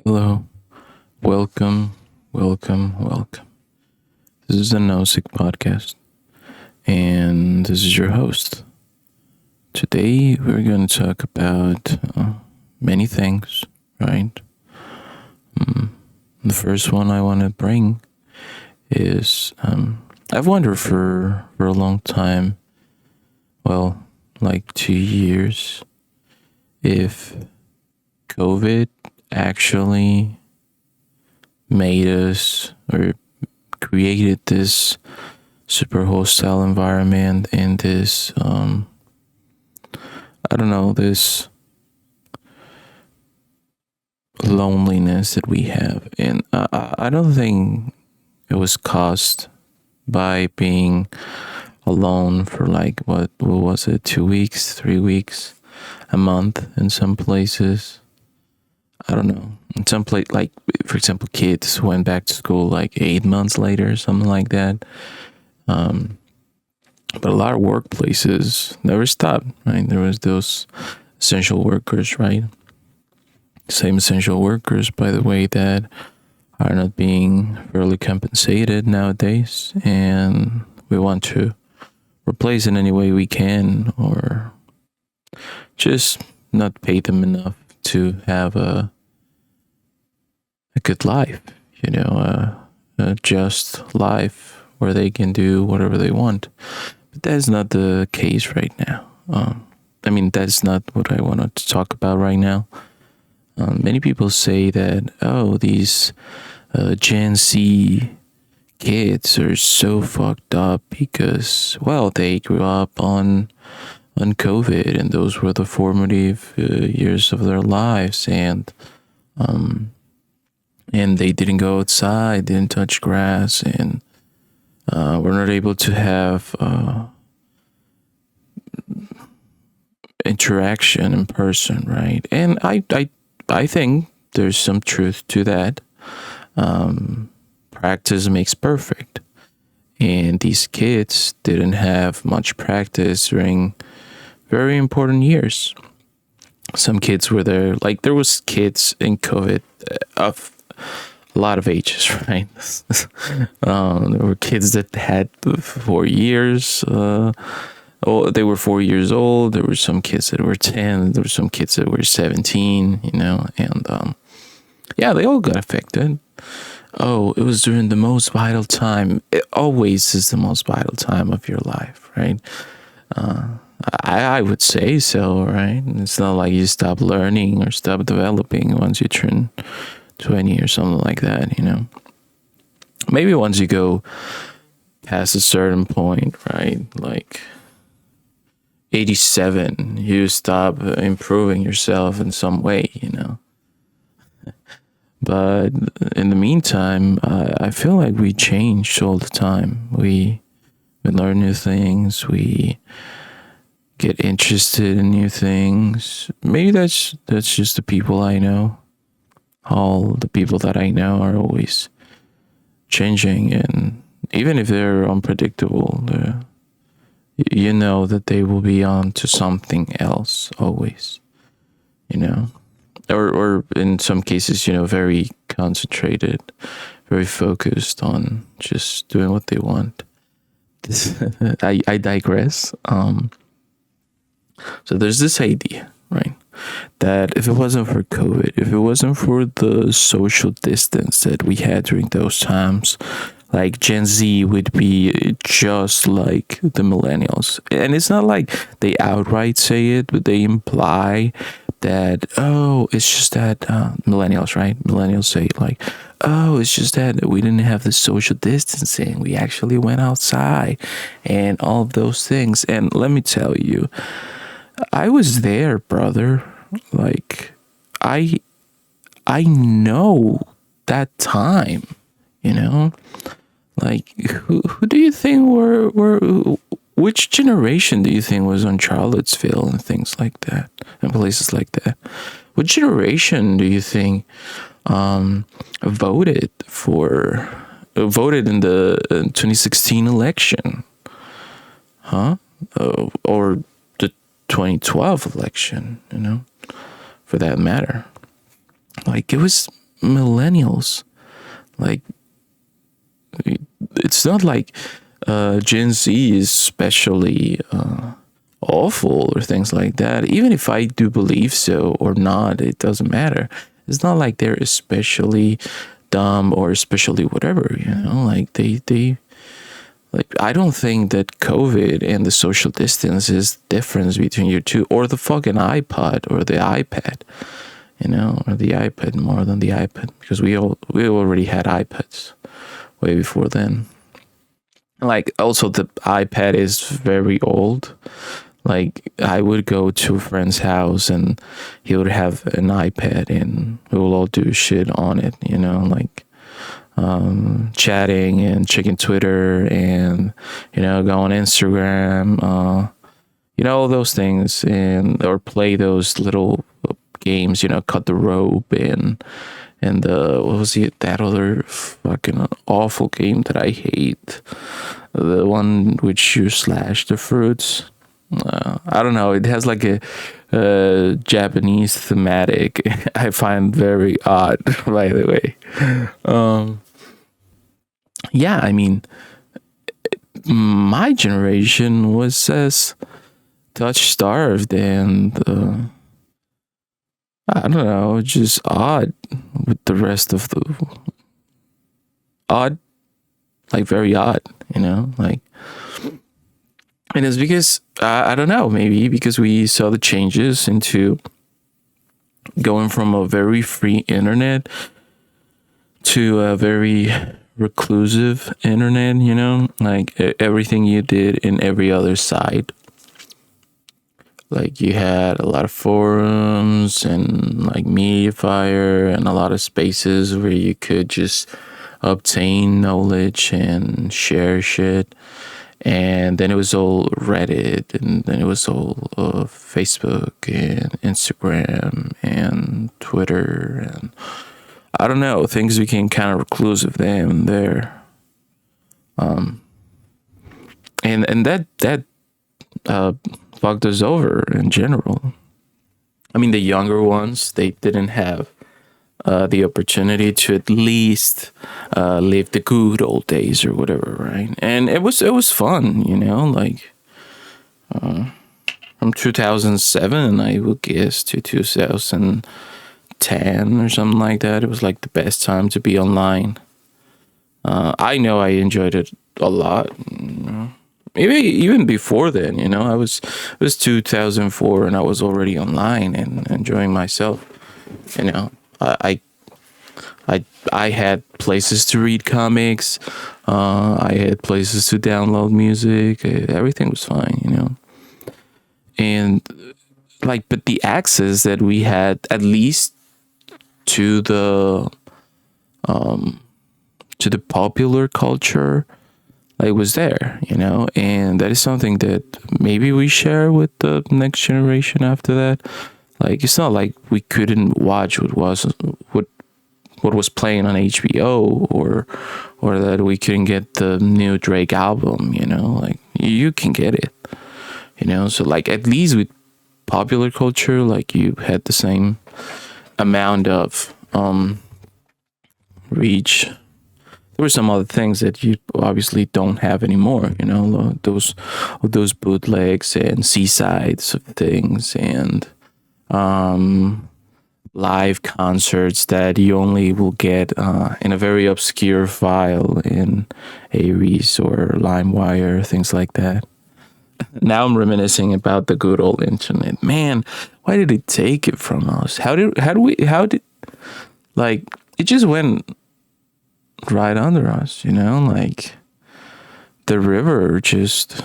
Hello, welcome. This is the Nosik Podcast, and this is your host. Today, we're going to talk about many things, right? The first one I want to bring is I've wondered for a long time, well, like 2 years, if COVID actually made us or created this super hostile environment and this I don't know, this loneliness that we have. And I don't think it was caused by being alone for like what was it, 2 weeks, 3 weeks, a month in some places. I don't know. In some place, like for example, kids went back to school like 8 months later, something like that. Um, but a lot of workplaces never stopped. Right, there was those essential workers, right? Same essential workers, by the way, that are not being fairly compensated nowadays, and we want to replace in any way we can, or just not pay them enough to have a good life, a just life where they can do whatever they want. But that's not the case right now. That's not what I wanted to talk about right now. Many people say that, oh, these Gen Z kids are so fucked up because, well, they grew up on COVID, and those were the formative years of their lives, and they didn't go outside, didn't touch grass, and were not able to have interaction in person, right? And I think there's some truth to that. Practice makes perfect, and these kids didn't have much practice during very important years. Some kids were there, like there was kids in COVID of a lot of ages, right? There were kids that had 4 years. They were 4 years old. There were some kids that were 10. There were some kids that were 17. And yeah, they all got affected. Oh, it was during the most vital time. It always is the most vital time of your life, right? I would say so, right? It's not like you stop learning or stop developing once you turn 20 or something like that. Maybe once you go past a certain point, right? Like 87, you stop improving yourself in some way. But in the meantime, I feel like we change all the time. We learn new things. We get interested in new things. Maybe that's just the people I know. All the people that I know are always changing, and even if they're unpredictable, you know that they will be on to something else always. You know, or in some cases, very concentrated, very focused on just doing what they want. I digress. So there's this idea, right? That if it wasn't for COVID, if it wasn't for the social distance that we had during those times, like Gen Z would be just like the millennials. And it's not like they outright say it, but they imply that, oh, it's just that millennials, right? Millennials say like, oh, it's just that we didn't have the social distancing. We actually went outside and all of those things. And let me tell you, I was there, brother. Like, I know that time, you know? Like, who do you think were which generation do you think was on Charlottesville and things like that, and places like that? What generation do you think voted in the 2016 election? Huh? Or the 2012 election, for that matter. Like, it was millennials. Like, it's not like Gen Z is especially awful or things like that. Even if I do believe so or not, it doesn't matter. It's not like they're especially dumb or especially whatever, like they like, I don't think that COVID and the social distance is the difference between you two, or the fucking iPod or the iPad, or the iPad more than the iPad, because we already had iPads way before then. Like, also the iPad is very old. Like, I would go to a friend's house and he would have an iPad and we will all do shit on it, like chatting and checking Twitter and, go on Instagram, all those things, and or play those little games, cut the rope and what was it, that other fucking awful game that I hate, the one which you slash the fruits. I don't know. It has like a Japanese thematic. I find very odd, by the way. Yeah, I mean, my generation was as touch starved and I don't know, just odd with the rest of the odd, like very odd, like. And it's because, I don't know, maybe because we saw the changes into going from a very free internet to a very reclusive internet, like everything you did in every other site. Like, you had a lot of forums and like Mediafire and a lot of spaces where you could just obtain knowledge and share shit. And then it was all Reddit, and then it was all Facebook and Instagram and Twitter, and I don't know, things became kind of reclusive then and there. And that fucked us over in general. I mean, the younger ones, they didn't have the opportunity to at least live the good old days or whatever, right? And it was fun, like from 2007, I would guess, to 2010 or something like that. It was like the best time to be online. I know I enjoyed it a lot. Maybe even before then, it was 2004 and I was already online and enjoying myself. I had places to read comics. I had places to download music. Everything was fine, And like, but the access that we had, at least to the popular culture, like, was there, and that is something that maybe we share with the next generation after that. Like, it's not like we couldn't watch what was playing on HBO, or that we couldn't get the new Drake album, like, you can get it, so like, at least with popular culture, like, you had the same amount of reach. There were some other things that you obviously don't have anymore, those bootlegs and C-sides of things, and live concerts that you only will get in a very obscure file in Aries or LimeWire, things like that. Now I'm reminiscing about the good old internet. Man, why did it take it from us? How did like, it just went right under us, like the river just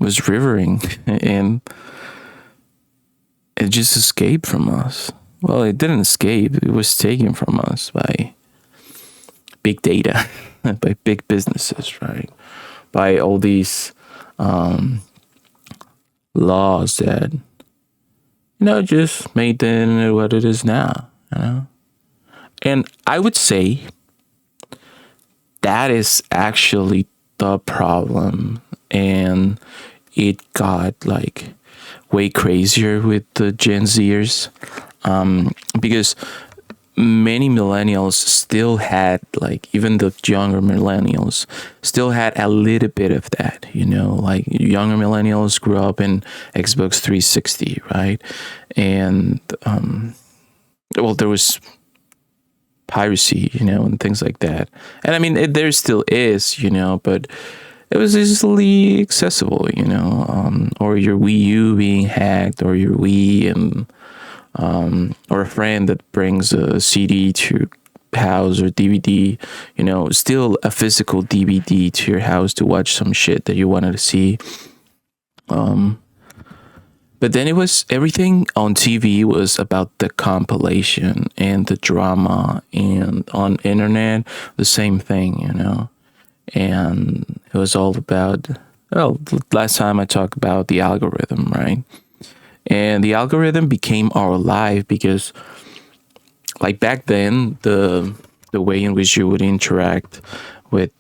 was rivering and it just escaped from us. Well, it didn't escape. It was taken from us by big data, by big businesses, right? By all these laws that, just made the internet what it is now, And I would say that is actually the problem. And it got like way crazier with the Gen Zers. Because many millennials still had, like, even the younger millennials still had a little bit of that, like younger millennials grew up in Xbox 360, right? And well, there was piracy, and things like that. And I mean, there still is, but it was easily accessible, or your Wii U being hacked, or your Wii, and or a friend that brings a CD to your house, or DVD, still a physical DVD to your house to watch some shit that you wanted to see. But then it was, everything on TV was about the compilation and the drama, and on internet the same thing, and it was all about, well, last time I talked about the algorithm, right? And the algorithm became our life because, like, back then, the way in which you would interact with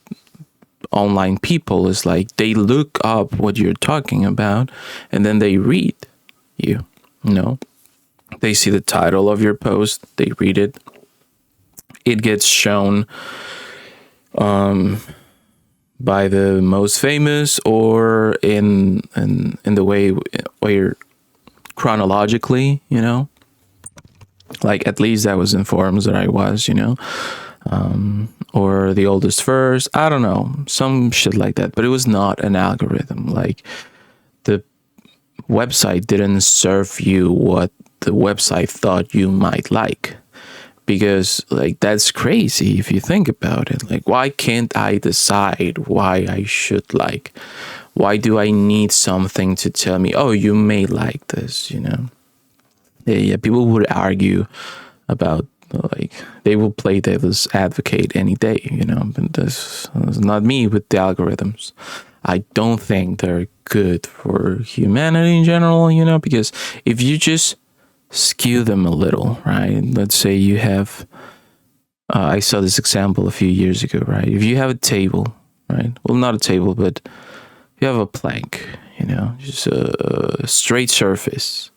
online people is like they look up what you're talking about, and then they read you, they see the title of your post, they read it, it gets shown by the most famous, or in the way where chronologically, like, at least that was in forums that I was, or the oldest first, I don't know, some shit like that. But it was not an algorithm. Like, the website didn't serve you what the website thought you might like, because, like, that's crazy if you think about it. Like, why can't I decide why I should like? Why do I need something to tell me, oh, you may like this, Yeah, people would argue about, like, they will play devil's advocate any day, but that's not me with the algorithms. I don't think they're good for humanity in general, because if you just skew them a little, right? Let's say you have, I saw this example a few years ago, right? If you have a table, right? Well, not a table, but you have a plank, just a straight surface,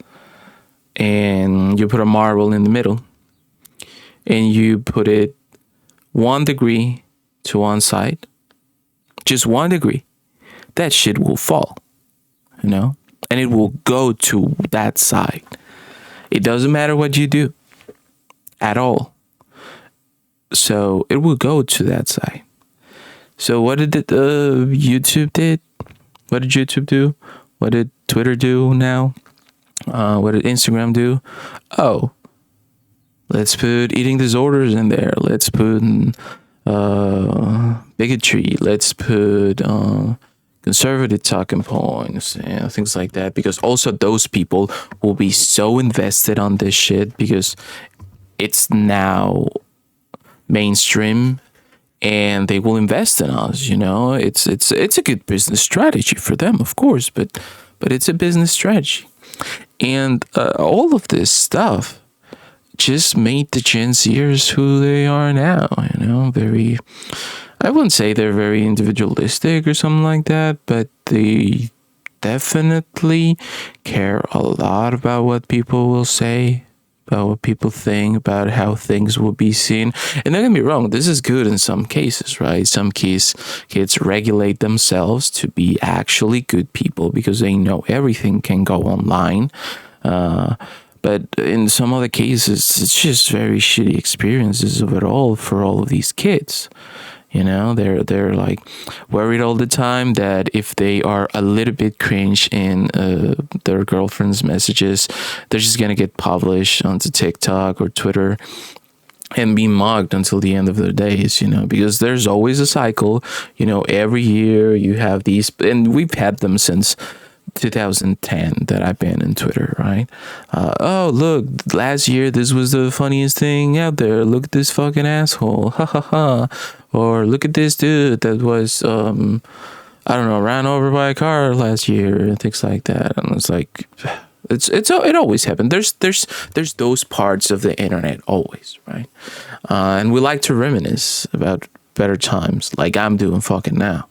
and you put a marble in the middle, and you put it 1 degree to one side, just 1 degree, that shit will fall, and it will go to that side. It doesn't matter what you do at all. So it will go to that side. So what did YouTube did? What did YouTube do? What did Twitter do now? What did Instagram do? Oh, let's put eating disorders in there. Let's put bigotry. Let's put conservative talking points and things like that. Because also those people will be so invested on this shit because it's now mainstream, and they will invest in us. It's a good business strategy for them, of course, but it's a business strategy. And all of this stuff just made the Gen Zers who they are now, very, I wouldn't say they're very individualistic or something like that, but they definitely care a lot about what people will say, about what people think, about how things will be seen. And don't get me wrong, this is good in some cases, right? Some kids regulate themselves to be actually good people because they know everything can go online. But in some other cases, it's just very shitty experiences of it all for all of these kids. They're like worried all the time that if they are a little bit cringe in their girlfriend's messages, they're just gonna get published onto TikTok or Twitter and be mugged until the end of their days, because there's always a cycle. Every year you have these, and we've had them since 2010 that I've been in Twitter, right? Oh, look, last year this was the funniest thing out there. Look at this fucking asshole. Ha ha ha. Or look at this dude that was, I don't know, ran over by a car last year and things like that. And it's like, it always happens. There's those parts of the internet always, right? And we like to reminisce about better times, like I'm doing fucking now.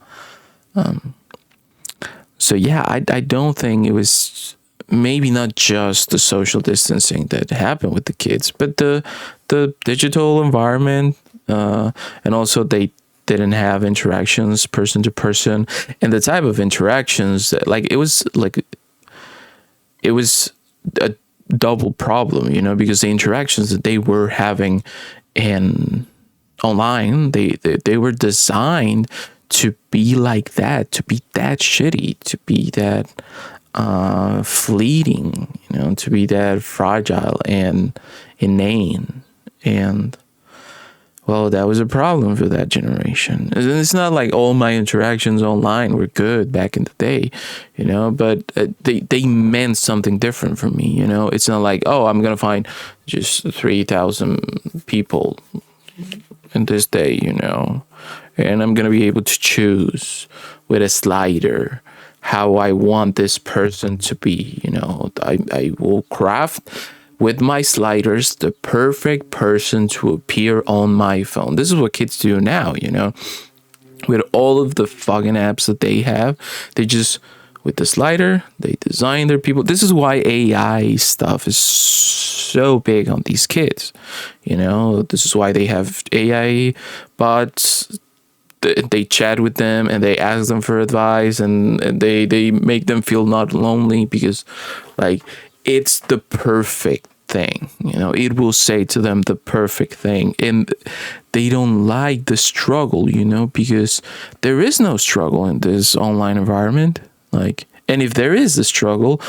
So yeah, I don't think it was maybe not just the social distancing that happened with the kids, but the digital environment, and also they didn't have interactions person to person, and the type of interactions that, like, it was a double problem, because the interactions that they were having in online, they were designed to be like that, to be that shitty, to be that fleeting, to be that fragile and inane. And well, that was a problem for that generation. And it's not like all my interactions online were good back in the day, but they meant something different for me. It's not like, oh, I'm gonna find just 3,000 people in this day, and I'm gonna be able to choose with a slider how I want this person to be. I will craft with my sliders the perfect person to appear on my phone. This is what kids do now, with all of the fucking apps that they have. They just, with the slider, they design their people. This is why AI stuff is so big on these kids. This is why they have AI bots. They chat with them and they ask them for advice, and they make them feel not lonely, because like, it's the perfect thing. It will say to them the perfect thing, and they don't like the struggle, because there is no struggle in this online environment. Like, and if there is the struggle,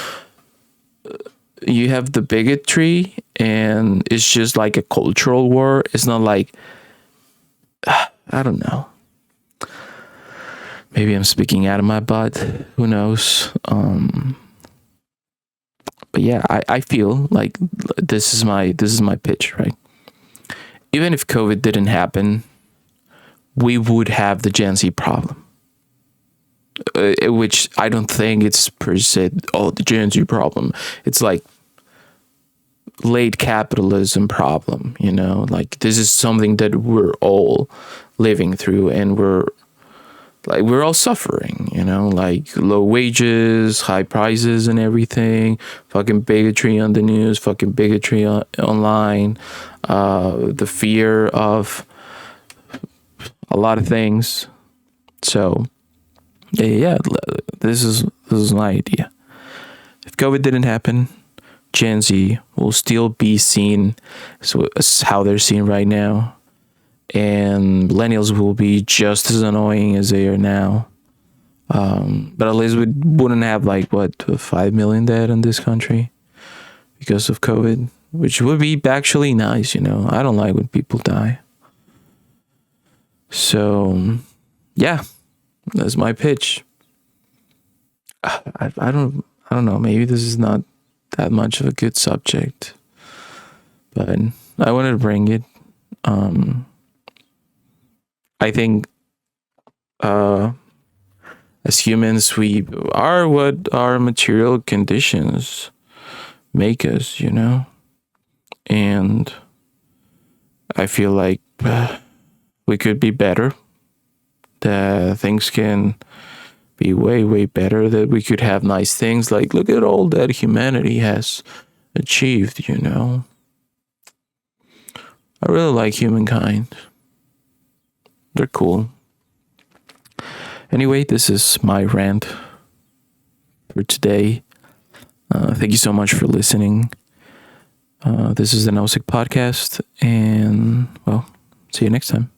you have the bigotry, and it's just like a cultural war. It's not like, I don't know. Maybe I'm speaking out of my butt. Who knows? But yeah, I feel like this is my pitch, right? Even if COVID didn't happen, we would have the Gen Z problem, which I don't think it's per se, the Gen Z problem. It's like late capitalism problem, like this is something that we're all living through, and we're all suffering, like low wages, high prices and everything, fucking bigotry on the news, fucking bigotry online, the fear of a lot of things. So yeah, this is my idea. If COVID didn't happen, Gen Z will still be seen as how they're seen right now, and millennials will be just as annoying as they are now. But at least we wouldn't have 5 million dead in this country because of COVID, which would be actually nice. I don't like when people die. So yeah, that's my pitch. I don't know. Maybe this is not that much of a good subject, but I wanted to bring it. I think as humans, we are what our material conditions make us, and I feel like we could be better, that things can be way, way better, that we could have nice things. Like, look at all that humanity has achieved, I really like humankind. They're cool. Anyway, this is my rant for today. Thank you so much for listening. This is the Nosik Podcast, and well, see you next time.